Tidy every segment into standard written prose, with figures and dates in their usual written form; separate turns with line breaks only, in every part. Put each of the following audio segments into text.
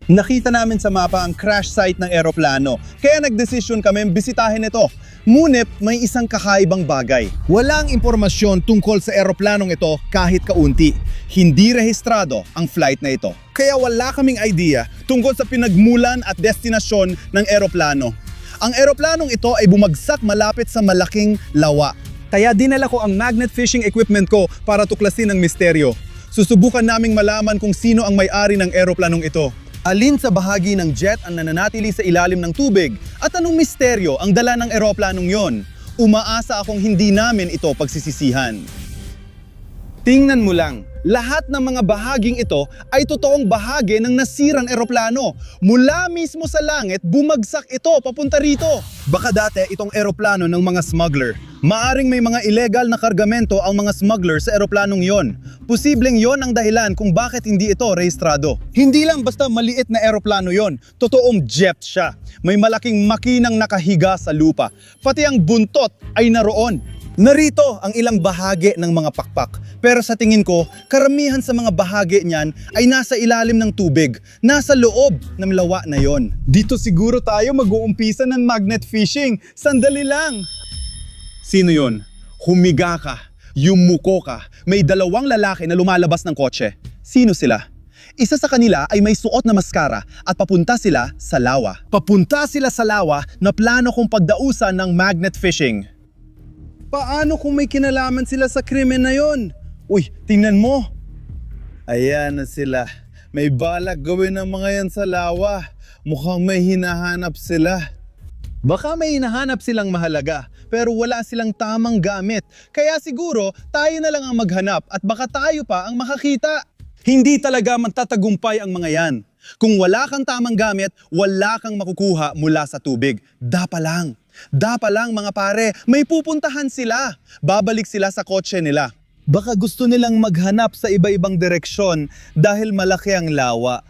Nakita namin sa mapa ang crash site ng eroplano, kaya nagdesisyon kami bisitahin ito. Ngunit may isang kakaibang bagay. Walang impormasyon tungkol sa eroplanong ito kahit kaunti. Hindi rehistrado ang flight na ito. Kaya wala kaming idea tungkol sa pinagmulan at destinasyon ng eroplano. Ang eroplanong ito ay bumagsak malapit sa malaking lawa. Kaya dinala ko ang magnet fishing equipment ko para tuklasin ang misteryo. Susubukan naming malaman kung sino ang may-ari ng eroplanong ito. Alin sa bahagi ng jet ang nananatili sa ilalim ng tubig at anong misteryo ang dala ng eroplanong yon? Umaasa akong hindi namin ito pagsisisihan. Tingnan mo lang, lahat ng mga bahaging ito ay totoong bahagi ng nasirang eroplano. Mula mismo sa langit, bumagsak ito papunta rito. Baka dati itong eroplano ng mga smuggler. Maaring may mga illegal na kargamento ang mga smuggler sa eroplanong yon. Posibleng yon ang dahilan kung bakit hindi ito rehistrado. Hindi lang basta maliit na eroplano yon, totoong jet siya. May malaking makinang nakahiga sa lupa. Pati ang buntot ay naroon. Narito ang ilang bahagi ng mga pakpak. Pero sa tingin ko, karamihan sa mga bahagi niyan ay nasa ilalim ng tubig, nasa loob ng lawa na yon. Dito siguro tayo mag-uumpisa ng magnet fishing. Sandali lang! Sino yon? Humiga ka, yumuko ka, may dalawang lalaki na lumalabas ng kotse. Sino sila? Isa sa kanila ay may suot na maskara at papunta sila sa lawa. Papunta sila sa lawa na plano kong pagdausan ng magnet fishing. Paano kung may kinalaman sila sa krimen na yon? Uy, tingnan mo. Ayan na sila. May balak gawin ng mga yan sa lawa. Mukhang may hinahanap sila. Baka may hinahanap silang mahalaga, pero wala silang tamang gamit. Kaya siguro tayo na lang ang maghanap at baka tayo pa ang makakita. Hindi talaga magtatagumpay ang mga yan. Kung wala kang tamang gamit, wala kang makukuha mula sa tubig. Dapa lang mga pare, may pupuntahan sila. Babalik sila sa kotse nila. Baka gusto nilang maghanap sa iba-ibang direksyon dahil malaki ang lawa.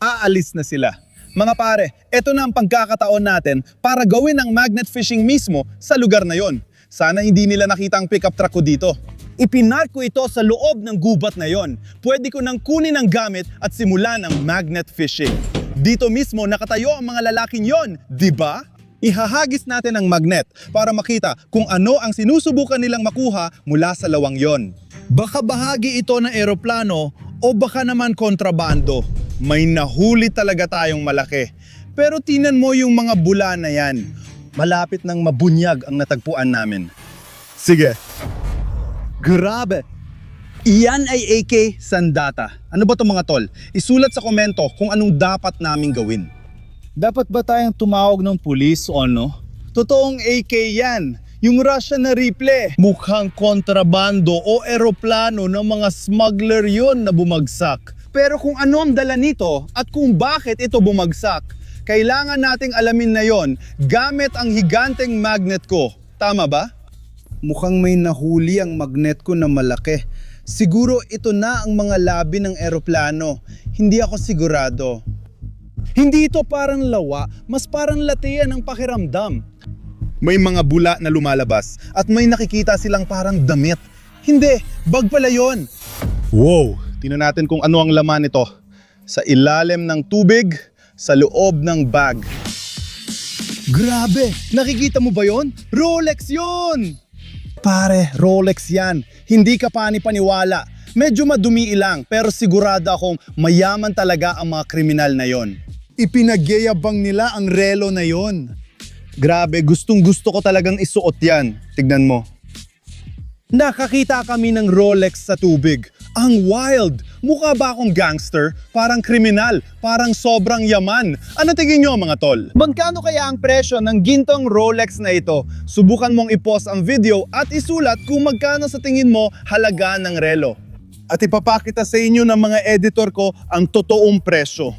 Aalis na sila. Mga pare, ito na ang pagkakataon natin para gawin ang magnet fishing mismo sa lugar na yon. Sana hindi nila nakita ang pickup truck ko dito. Ipinark ko ito sa loob ng gubat na yon. Pwede ko nang kunin ang gamit at simulan ang magnet fishing. Dito mismo nakatayo ang mga lalaking yon, di ba? Ihahagis natin ang magnet para makita kung ano ang sinusubukan nilang makuha mula sa lawang yon. Baka bahagi ito ng eroplano o baka naman kontrabando. May nahuli talaga tayong malaki. Pero tingnan mo yung mga bula na yan. Malapit nang mabunyag ang natagpuan namin. Sige. Grabe! Iyan ay AK Sandata. Ano ba 'to mga tol? Isulat sa komento kung anong dapat naming gawin. Dapat ba tayong tumawag ng pulis o ano? Totoong AK yan. Yung Russian na rifle. Mukhang kontrabando o eroplano ng mga smuggler yon na bumagsak. Pero kung ano ang dala nito at kung bakit ito bumagsak, kailangan nating alamin na yon gamit ang higanteng magnet ko. Tama ba? Mukhang may nahuli ang magnet ko na malaki. Siguro ito na ang mga labi ng eroplano. Hindi ako sigurado. Hindi ito parang lawa, mas parang latian ang pakiramdam. May mga bula na lumalabas at may nakikita silang parang damit. Hindi, bag pala yun. Wow, tingnan natin kung ano ang laman nito. Sa ilalim ng tubig, sa loob ng bag. Grabe, nakikita mo ba yon? Rolex yon! Pare, Rolex yan. Hindi ka paniwala. Medyo madumi ilang pero sigurado akong mayaman talaga ang mga kriminal na yon. Ipinagyayabang nila ang relo na yon. Grabe, gustong gusto ko talagang isuot yan. Tignan mo. Nakakita kami ng Rolex sa tubig. Ang wild! Mukha ba akong gangster? Parang kriminal? Parang sobrang yaman? Ano tingin nyo mga tol? Magkano kaya ang presyo ng gintong Rolex na ito? Subukan mong i-pause ang video at isulat kung magkano sa tingin mo halaga ng relo. At ipapakita sa inyo ng mga editor ko ang totoong presyo.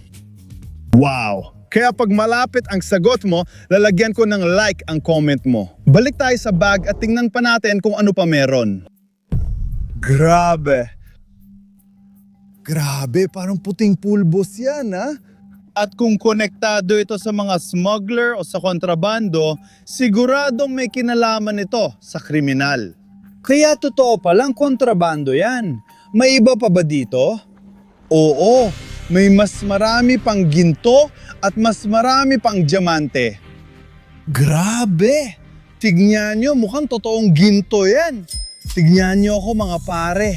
Wow! Kaya pag malapit ang sagot mo, lalagyan ko ng like ang comment mo. Balik tayo sa bag at tingnan pa natin kung ano pa meron. Grabe! Grabe, parang puting pulbos yan, ha? At kung konektado ito sa mga smuggler o sa kontrabando, siguradong may kinalaman ito sa kriminal. Kaya totoo palang kontrabando yan. May iba pa ba dito? Oo, may mas marami pang ginto at mas marami pang diamante. Grabe! Tignan nyo, mukhang totoong ginto yan. Tignan nyo ako mga pare.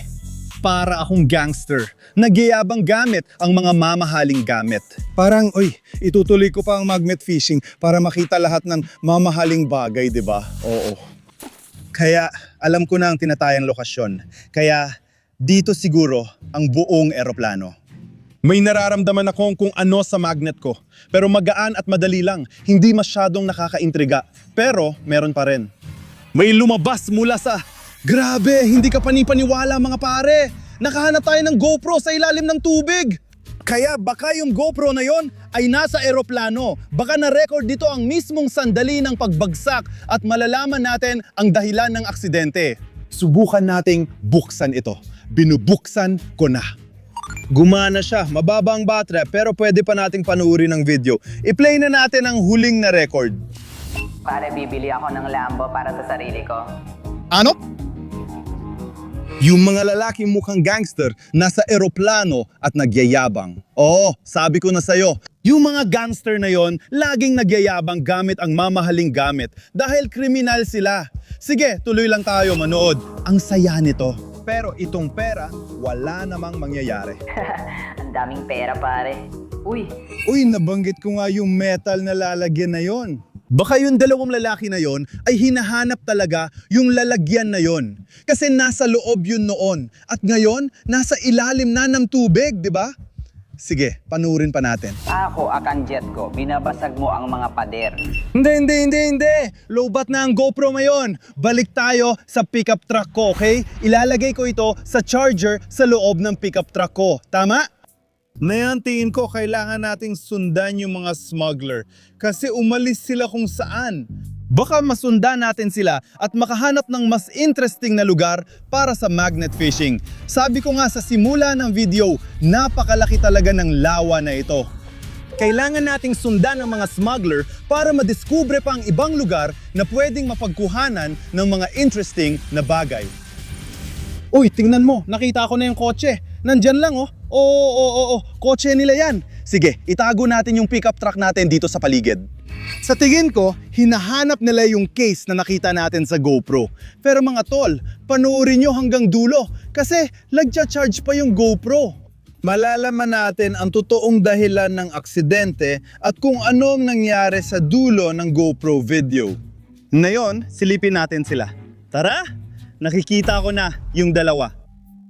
Para akong gangster. Nagyayabang gamit ang mga mamahaling gamit. Parang, itutuloy ko pa ang magnet fishing para makita lahat ng mamahaling bagay, di ba? Oo. Kaya, alam ko na ang tinatayang lokasyon. Kaya, dito siguro ang buong eroplano. May nararamdaman akong kung ano sa magnet ko. Pero magaan at madali lang. Hindi masyadong nakakaintriga. Pero, meron pa rin. May lumabas mula sa... Grabe, hindi ka panipaniwala mga pare. Nakahanap tayo ng GoPro sa ilalim ng tubig. Kaya baka yung GoPro na yon ay nasa eroplano. Baka na-record dito ang mismong sandali ng pagbagsak at malalaman natin ang dahilan ng aksidente. Subukan nating buksan ito. Binubuksan ko na. Gumana siya, mababa ang battery pero pwede pa nating panuuri ng video. I-play na natin ang huling na record.
Pare, bibili ako ng Lambo para sa sarili ko.
Ano? Yung mga lalaking mukhang gangster nasa eroplano at nagyayabang. Oo, sabi ko na sa'yo, yung mga gangster na yon laging nagyayabang gamit ang mamahaling gamit dahil kriminal sila. Sige, tuloy lang tayo manood. Ang saya nito. Pero itong pera, wala namang mangyayari.
Ang daming pera, pare. Uy,
Nabanggit ko nga yung metal na lalagyan na yon. Baka yung dalawang lalaki na yon ay hinahanap talaga yung lalagyan na yon. Kasi nasa loob yun noon. At ngayon, nasa ilalim na ng tubig, di ba? Sige, panurin pa natin.
ako, Akanjet ko, binabasag mo ang mga pader.
Hindi. Lowbat na ang GoPro ngayon. Balik tayo sa pickup truck ko, okay? Ilalagay ko ito sa charger sa loob ng pickup truck ko. Tama? Ngayon, tingin ko kailangan nating sundan yung mga smuggler kasi umalis sila kung saan. Baka masundan natin sila at makahanap ng mas interesting na lugar para sa magnet fishing. Sabi ko nga sa simula ng video, napakalaki talaga ng lawa na ito. Kailangan nating sundan ang mga smuggler para madiskubre pa ang ibang lugar na pwedeng mapagkuhanan ng mga interesting na bagay. Uy, tingnan mo, nakita ko na yung kotse. Nandyan lang oh. Oo, kotse nila yan. Sige, itago natin yung pickup truck natin dito sa paligid. Sa tingin ko, hinahanap nila yung case na nakita natin sa GoPro. Pero mga tol, panoorin nyo hanggang dulo kasi nagcha-charge pa yung GoPro. Malalaman natin ang totoong dahilan ng aksidente at kung anong nangyari sa dulo ng GoPro video. Ngayon, silipin natin sila. Tara, nakikita ko na yung dalawa.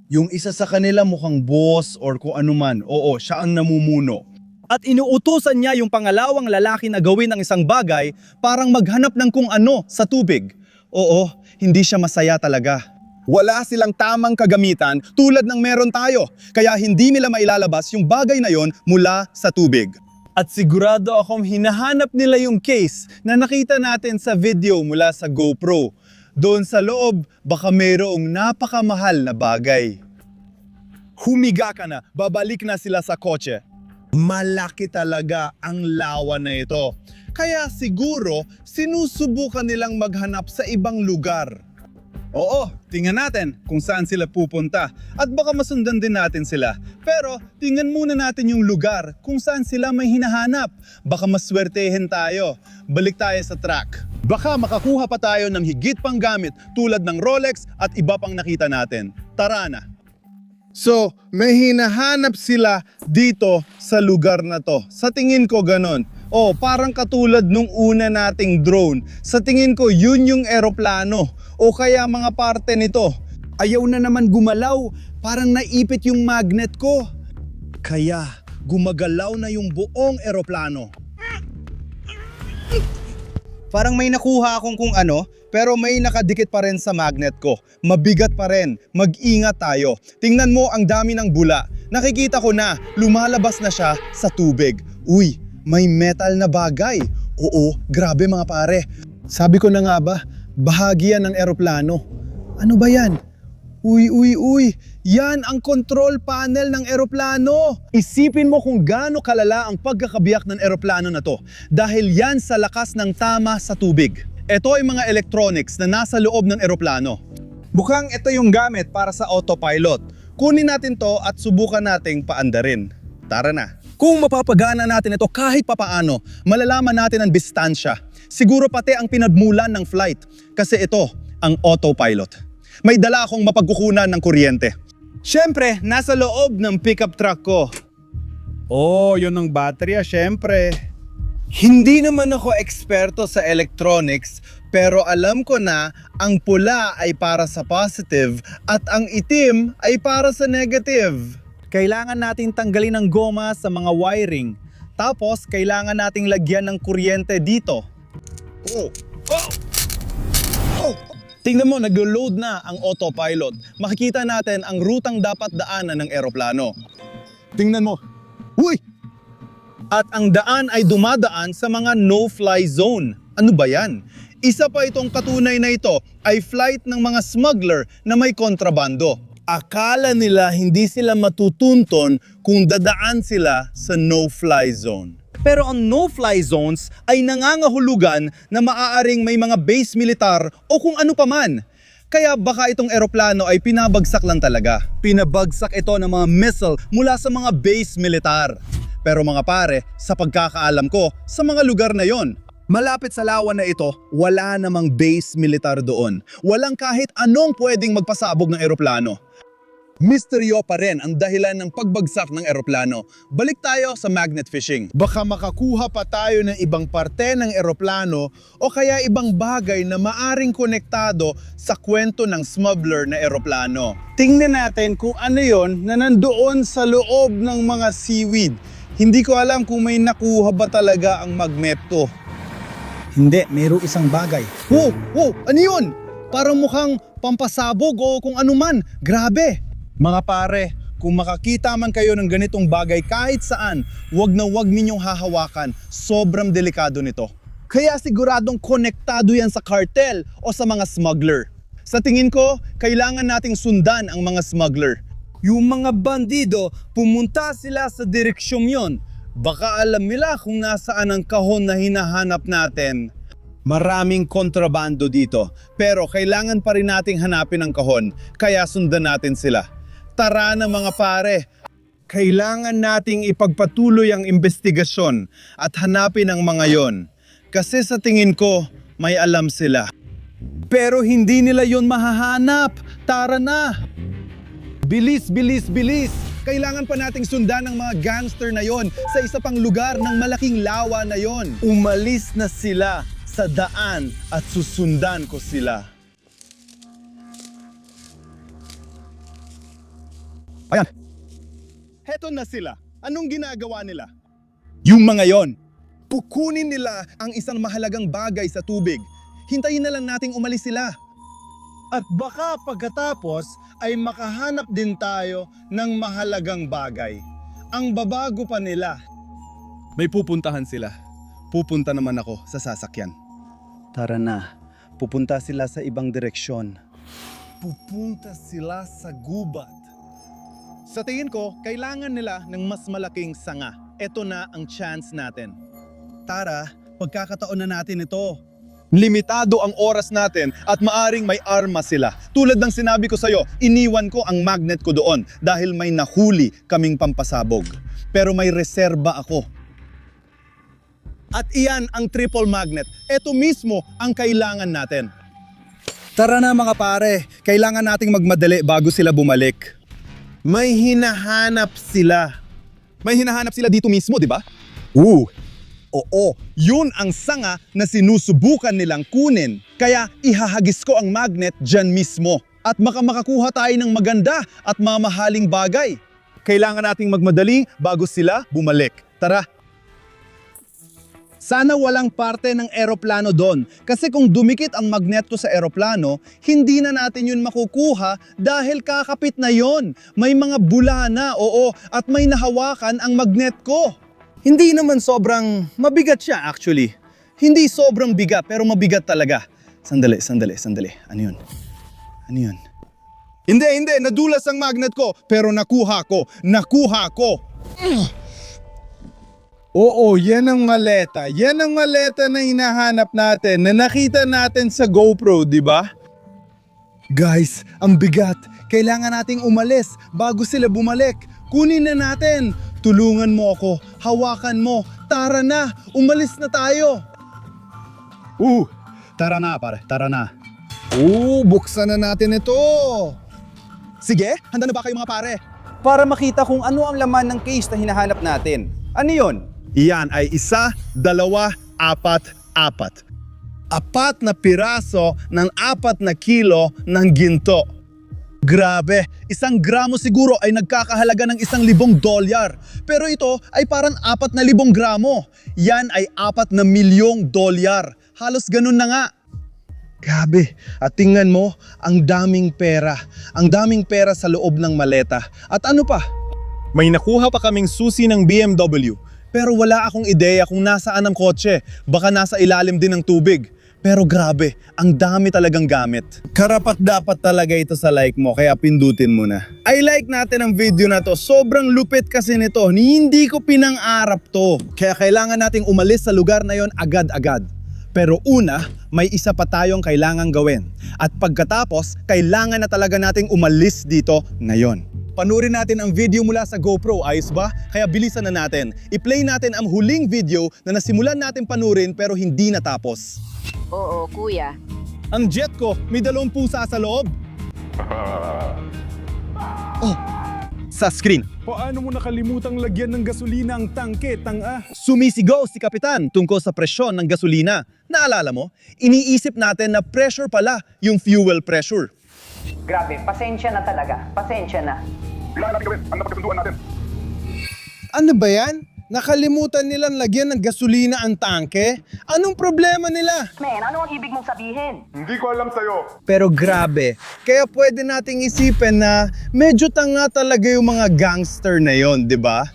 Yung isa sa kanila mukhang boss or kung ano man. Oo, siya ang namumuno. At inuutusan niya yung pangalawang lalaki na gawin ang isang bagay parang maghanap ng kung ano sa tubig. Oo, hindi siya masaya talaga. Wala silang tamang kagamitan tulad ng meron tayo. Kaya hindi nila mailalabas yung bagay na yon mula sa tubig. At sigurado akong hinahanap nila yung case na nakita natin sa video mula sa GoPro. Doon sa loob, baka mayroong napakamahal na bagay. Humiga ka na, babalik na sila sa kotse. Malaki talaga ang lawa na ito. Kaya siguro, sinusubukan nilang maghanap sa ibang lugar. Oo, tingnan natin kung saan sila pupunta. At baka masundan din natin sila. Pero tingnan muna natin yung lugar kung saan sila may hinahanap. Baka maswertehin tayo. Balik tayo sa track. Baka makakuha pa tayo ng higit pang gamit tulad ng Rolex at iba pang nakita natin. Tara na! So, may hinahanap sila dito sa lugar na to. Sa tingin ko ganon. Oh, parang katulad nung una nating drone. Sa tingin ko, yun yung eroplano. O kaya mga parte nito. Ayaw na naman gumalaw. Parang naipit yung magnet ko. Kaya, gumagalaw na yung buong eroplano. Parang may nakuha akong kung ano, pero may nakadikit pa rin sa magnet ko. Mabigat pa rin. Mag-ingat tayo. Tingnan mo ang dami ng bula. Nakikita ko na, lumalabas na siya sa tubig. Uy, may metal na bagay. Oo, grabe mga pare. Sabi ko na nga ba, bahagi yan ng eroplano. Ano ba yan? Uy, yan ang control panel ng eroplano. Isipin mo kung gaano kalala ang pagkakabiyak ng eroplano na to dahil yan sa lakas ng tama sa tubig. Ito ay mga electronics na nasa loob ng eroplano. Mukhang ito yung gamit para sa autopilot. Kunin natin to at subukan nating paandarin. Tara na. Kung mapapagana natin ito kahit papaano, malalaman natin ang distansya. Siguro pati ang pinagmulan ng flight. Kasi ito, ang autopilot. May dala akong mapagkukunan ng kuryente. Siyempre, nasa loob ng pickup truck ko. Oh, yun ang baterya, siyempre. Hindi naman ako eksperto sa electronics, pero alam ko na ang pula ay para sa positive at ang itim ay para sa negative. Kailangan nating tanggalin ang goma sa mga wiring. Tapos, kailangan nating lagyan ng kuryente dito. Tingnan mo, nag-load na ang autopilot. Makikita natin ang rutang dapat daanan ng eroplano. Tingnan mo. Uy! At ang daan ay dumadaan sa mga no-fly zone. Ano ba yan? Isa pa itong katunay na ito ay flight ng mga smuggler na may kontrabando. Akala nila hindi sila matutunton kung dadaan sila sa no-fly zone. Pero ang no-fly zones ay nangangahulugan na maaaring may mga base militar o kung ano paman. Kaya baka itong eroplano ay pinabagsak lang talaga. Pinabagsak ito ng mga missile mula sa mga base militar. Pero mga pare, sa pagkakaalam ko, sa mga lugar na yon, malapit sa lawa na ito, wala namang base militar doon. Walang kahit anong pwedeng magpasabog ng eroplano. Misteryo pa rin ang dahilan ng pagbagsak ng eroplano. Balik tayo sa magnet fishing. Baka makakuha pa tayo ng ibang parte ng eroplano o kaya ibang bagay na maaring konektado sa kwento ng smuggler na eroplano. Tingnan natin kung ano yon na nandoon sa loob ng mga seaweed. Hindi ko alam kung may nakuha ba talaga ang magneto. Hindi, mayroong isang bagay. Wow! Ano yun? Parang mukhang pampasabog o kung ano man. Grabe! Mga pare, kung makakita man kayo ng ganitong bagay kahit saan, wag na wag ninyong hahawakan. Sobrang delikado nito. Kaya siguradong konektado yan sa cartel o sa mga smuggler. Sa tingin ko, kailangan nating sundan ang mga smuggler. Yung mga bandido, pumunta sila sa direksyong yon. Baka alam nila kung nasaan ang kahon na hinahanap natin. Maraming kontrabando dito, pero kailangan pa rin nating hanapin ang kahon, kaya sundan natin sila. Tara na mga pare, kailangan nating ipagpatuloy ang investigasyon at hanapin ang mga yon. Kasi sa tingin ko, may alam sila. Pero hindi nila yon mahahanap. Tara na! Bilis! Kailangan pa nating sundan ang mga gangster na yon sa isa pang lugar ng malaking lawa na yon. Umalis na sila sa daan at susundan ko sila. Ayan. Heto na sila. Anong ginagawa nila? Yung mga yon, pukunin nila ang isang mahalagang bagay sa tubig. Hintayin na lang nating umalis sila. At baka pagkatapos ay makahanap din tayo ng mahalagang bagay. Ang babago pa nila. May pupuntahan sila. Pupunta naman ako sa sasakyan. Tara na. Pupunta sila sa ibang direksyon. Pupunta sila sa gubat. Sa tingin ko, kailangan nila ng mas malaking sanga. Ito na ang chance natin. Tara, pagkakataon na natin ito. Limitado ang oras natin at maaring may arma sila. Tulad ng sinabi ko sa'yo, iniwan ko ang magnet ko doon dahil may nahuli kaming pampasabog. Pero may reserba ako. At iyan ang triple magnet. Ito mismo ang kailangan natin. Tara na mga pare, kailangan nating magmadali bago sila bumalik. May hinahanap sila. May hinahanap sila dito mismo, di ba? Oo, yun ang sanga na sinusubukan nilang kunin. Kaya ihahagis ko ang magnet dyan mismo. At makakuha tayo ng maganda at mamahaling bagay. Kailangan nating magmadali bago sila bumalik. Tara! Sana walang parte ng eroplano doon. Kasi kung dumikit ang magnet ko sa eroplano, hindi na natin yun makukuha dahil kakapit na yon. May mga bula na, oo, at may nahawakan ang magnet ko. Hindi naman sobrang mabigat siya actually. Hindi sobrang bigat pero mabigat talaga. Sandali. Ano yun? Hindi. Nadulas ang magnet ko pero nakuha ko. Oo, yan ang maleta. Yan ang maleta na hinahanap natin, na nakita natin sa GoPro, di ba? Guys, ang bigat. Kailangan nating umalis bago sila bumalik. Kunin na natin. Tulungan mo ako. Hawakan mo. Tara na. Umalis na tayo.
Tara na pare, tara na.
Buksan na natin ito. Sige, handa na ba kayo mga pare? Para makita kung ano ang laman ng case na hinahanap natin. Ano yon? Iyan ay 1, 2, 4, 4. 4 na piraso ng 4 na kilo ng ginto. Grabe, 1 gramo siguro ay nagkakahalaga ng $1,000. Pero ito ay parang 4,000 gramo. Yan ay 4 na milyong dolyar. Halos ganun na nga. Grabe, at tingnan mo, ang daming pera. Ang daming pera sa loob ng maleta. At ano pa? May nakuha pa kaming susi ng BMW. Pero wala akong ideya kung nasaan ang kotse. Baka nasa ilalim din ng tubig. Pero grabe, ang dami talagang gamit. Karapat dapat talaga ito sa like mo, kaya pindutin mo na. I like natin ang video na to. Sobrang lupit kasi nito. Hindi ko pinang-arap to. Kaya kailangan nating umalis sa lugar na yon agad-agad. Pero una, may isa pa tayong kailangang gawin. At pagkatapos, kailangan na talaga nating umalis dito ngayon. Panurin natin ang video mula sa GoPro, ayos ba? Kaya bilisan na natin. I-play natin ang huling video na nasimulan natin panurin pero hindi natapos.
Oo, kuya.
Ang jet ko, may 2 pusa sa loob. Sa screen.
Paano mo nakalimutang lagyan ng gasolina ang tangke, tanga?
Sumisigaw si Kapitan tungkol sa presyon ng gasolina. Naalala mo? Iniisip natin na pressure pala yung fuel pressure.
Grabe, pasensya na talaga. Pasensya na.
Kailangan natin gawin, ang napagkasunduan natin.
Ano ba yan? Nakalimutan nilang lagyan ng gasolina ang tangke? Anong problema nila?
Men, ano ang ibig mong sabihin?
Hindi ko alam sa'yo.
Pero grabe, kaya pwede nating isipin na medyo tanga talaga yung mga gangster na yon, di ba?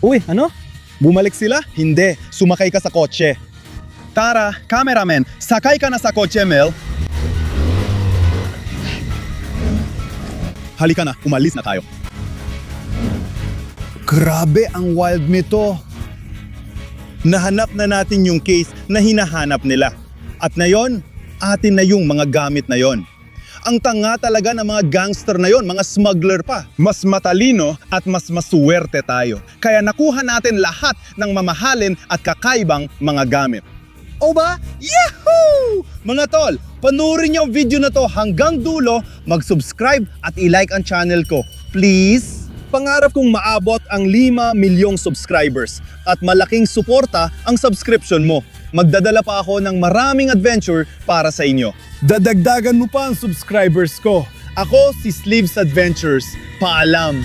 Uy, ano? Bumalik sila? Hindi, sumakay ka sa kotse. Tara, cameraman, sakay ka na sa kotse, Mel. Halika na, umalis na tayo. Grabe ang wild nito. Nahanap na natin yung case na hinahanap nila. At ngayon, atin na yung mga gamit na yon. Ang tanga talaga ng mga gangster na yon, mga smuggler pa. Mas matalino at mas masuwerte tayo. Kaya nakuha natin lahat ng mamahalin at kakaibang mga gamit. O ba? Yahoo! Mga tol, panurin niyo ang video na to hanggang dulo, mag-subscribe at i-like ang channel ko. Please? Pangarap kong maabot ang 5 milyong subscribers at malaking suporta ang subscription mo. Magdadala pa ako ng maraming adventure para sa inyo. Dadagdagan mo pa ang subscribers ko. Ako si Sleeves Adventures. Paalam!